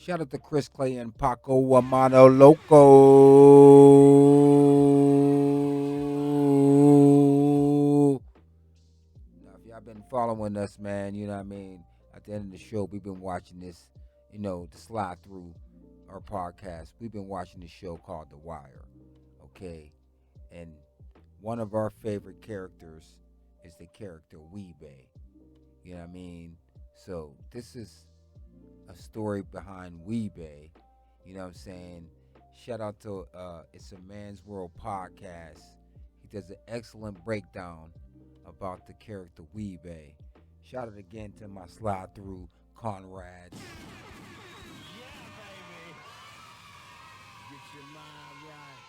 Shout out to Chris Clay and Paco Amano Loco. Now, if y'all been following us, man, you know what I mean? At the end of the show, we've been watching this, to slide through our podcast. We've been watching this show called The Wire, okay? And one of our favorite characters is the character Wee-Bey. You know what I mean? So this is a story behind Wee-Bey. You know what I'm saying? Shout out to It's a Man's World podcast. He does an excellent breakdown about the character Wee-Bey. Shout out again to my slide through Conrads. Get your mind right.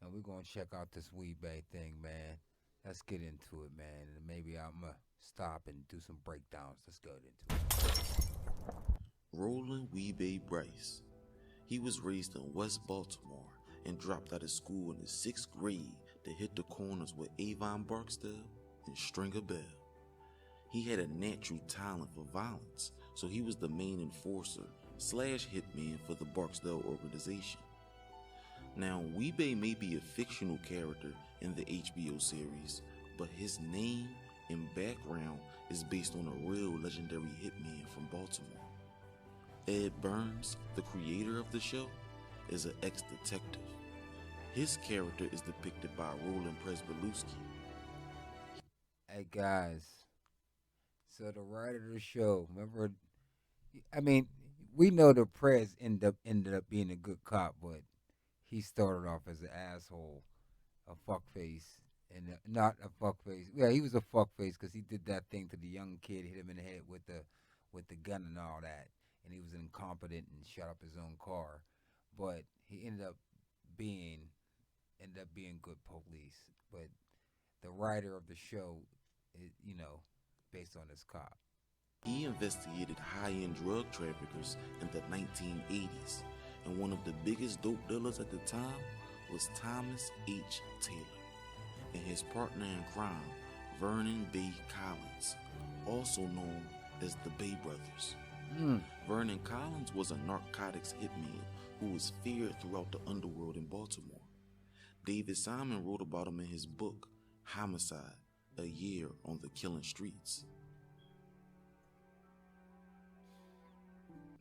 And we're gonna check out this Wee-Bey thing, man. Let's get into it, man. And maybe I'm gonna stop and do some breakdowns. Let's go into it. Roland Wee-Bey Bryce. He was raised in West Baltimore and dropped out of school in the 6th grade to hit the corners with Avon, Barksdale, and Stringer Bell. He had a natural talent for violence, so he was the main enforcer / hitman for the Barksdale organization. Now, Wee-Bey may be a fictional character in the HBO series, but his name and background is based on a real legendary hitman from Baltimore. Ed Burns, the creator of the show, is an ex-detective. His character is depicted by Roland Presbeluski. Hey guys, so the writer of the show, remember? I mean, we know the Prez ended up being a good cop, but he started off as an asshole, a fuckface, and not a fuckface. Yeah, he was a fuckface because he did that thing to the young kid, hit him in the head with the gun and all that, and he was incompetent and shot up his own car. But he being ended up being good police. But the writer of the show, is, based on this cop. He investigated high-end drug traffickers in the 1980s, and one of the biggest dope dealers at the time was Thomas H. Taylor, and his partner in crime, Vernon Bay Collins, also known as the Bay Brothers. Vernon Collins was a narcotics hitman who was feared throughout the underworld in Baltimore. David Simon wrote about him in his book, Homicide, A Year on the Killing Streets.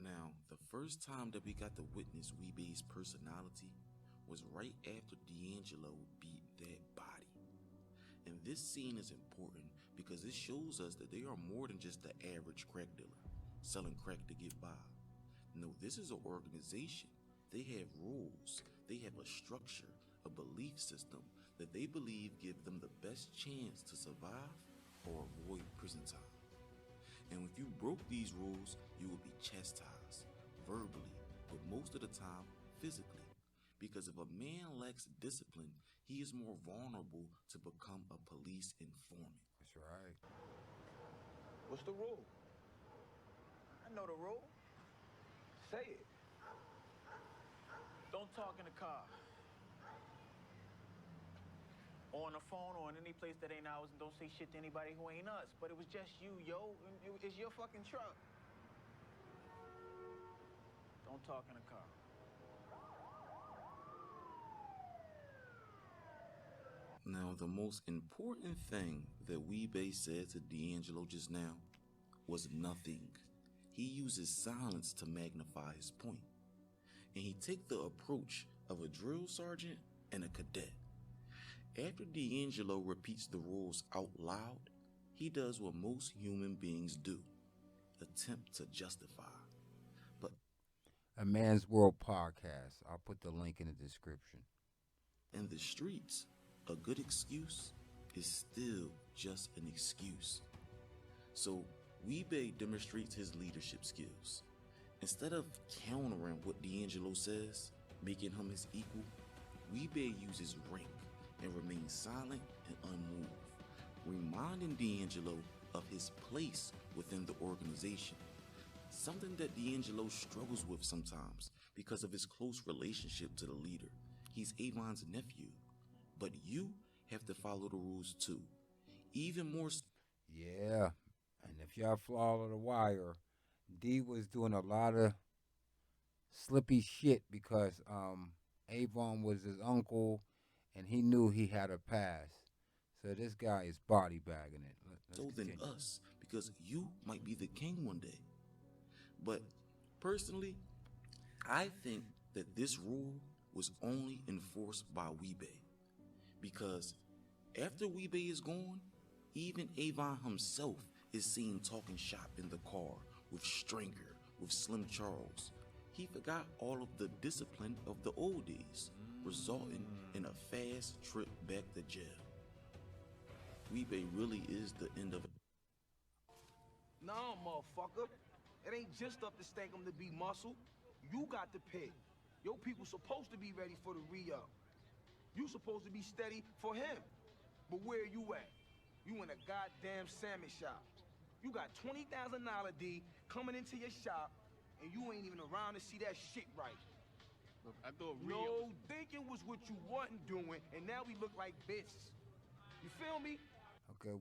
Now, the first time that we got to witness Wee-Bey's personality was right after D'Angelo beat that body. And this scene is important because it shows us that they are more than just the average crack dealer, selling crack to get by. No, this is an organization. They have rules, they have a structure, a belief system that they believe give them the best chance to survive or avoid prison time. And if you broke these rules, you would be chastised, verbally, but most of the time, physically. Because if a man lacks discipline, he is more vulnerable to become a police informant. That's right. What's the rule? I know the rule. Say it. Don't talk in the car. Or on the phone or in any place that ain't ours, and don't say shit to anybody who ain't us. But it was just you, yo. It's your fucking truck. Don't talk in the car. Now, the most important thing that Wee-Bey said to D'Angelo just now was nothing. He uses silence to magnify his point. And he takes the approach of a drill sergeant and a cadet. After D'Angelo repeats the rules out loud, he does what most human beings do, attempt to justify. But A Man's World podcast. I'll put the link in the description. in the streets, a good excuse is still just an excuse. So Wee-Bey demonstrates his leadership skills. Instead of countering what D'Angelo says, making him his equal, Wee-Bey uses rank and remains silent and unmoved, reminding D'Angelo of his place within the organization. Something that D'Angelo struggles with sometimes because of his close relationship to the leader. He's Avon's nephew, but you have to follow the rules too. Even more so. Yeah, and if y'all follow The Wire, D was doing a lot of slippy shit because Avon was his uncle, and he knew he had a past. So this guy is body bagging it. Let's So than continue. us, because you might be the king one day. But personally, I think that this rule was only enforced by Wee-Bey. Because after Wee-Bey is gone, even Avon himself is seen talking shop in the car with Stringer, with Slim Charles. He forgot all of the discipline of the old days, resulting in a fast trip back to jail. Wee-Bey really is the end of it. Nah, motherfucker. It ain't just up to stank 'em to be muscle. You got to pick. Your people supposed to be ready for the re-up. You supposed to be steady for him. But where you at? You in a goddamn salmon shop. You got $20,000 D coming into your shop, and you ain't even around to see that shit right. Look, I thought Rio. No, thinking was what you wasn't doing, and now we look like bitches. You feel me? Okay,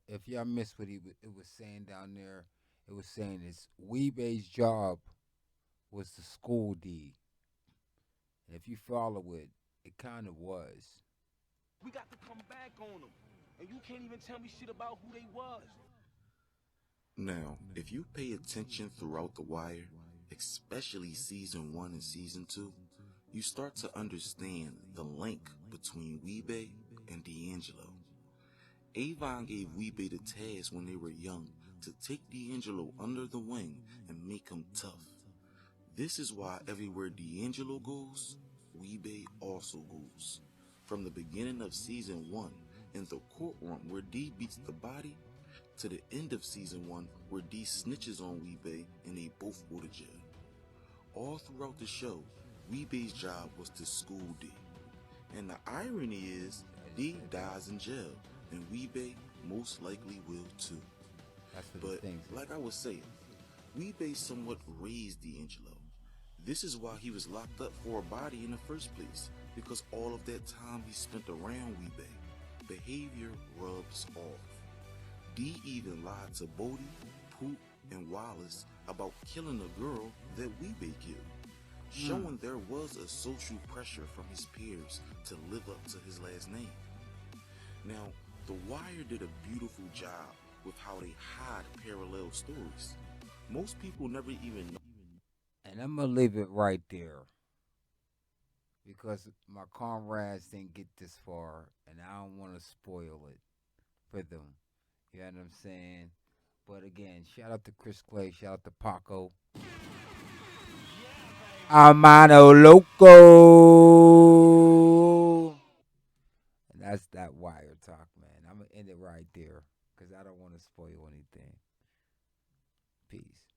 if y'all missed what it was saying down there, it was saying it's Wee-Bey's job was the school D, and if you follow it, it kind of was. We got to come back on them. And you can't even tell me shit about who they was. Now, if you pay attention throughout The Wire, especially season 1 and season 2, you start to understand the link between Wee-Bey and D'Angelo. Avon gave Wee-Bey the task when they were young to take D'Angelo under the wing and make him tough. This is why everywhere D'Angelo goes, Wee-Bey also goes. From the beginning of season 1 in the courtroom where D beats the body, to the end of season 1 where D snitches on Wee-Bey and they both go to jail. All throughout the show, Wee-Bey's job was to school D. And the irony is, D dies in jail, and Wee-Bey most likely will too. That's what But the things. like I was saying, Wee-Bey somewhat raised D'Angelo. This is why he was locked up for a body in the first place, because all of that time he spent around Wee-Bey. Behavior rubs off. D even lied to Bodie, Poop, and Wallace about killing a girl that Wee-Bey killed, showing there was a social pressure from his peers to live up to his last name. Now, The Wire did a beautiful job with how they hide parallel stories. Most people never even know. And I'm gonna leave it right there because my comrades didn't get this far, and I don't want to spoil it for them. You know what I'm saying? But again, shout out to Chris Clay, shout out to Paco. Amano Loco. And that's that wire talk, man. I'm going to end it right there because I don't want to spoil anything. Peace.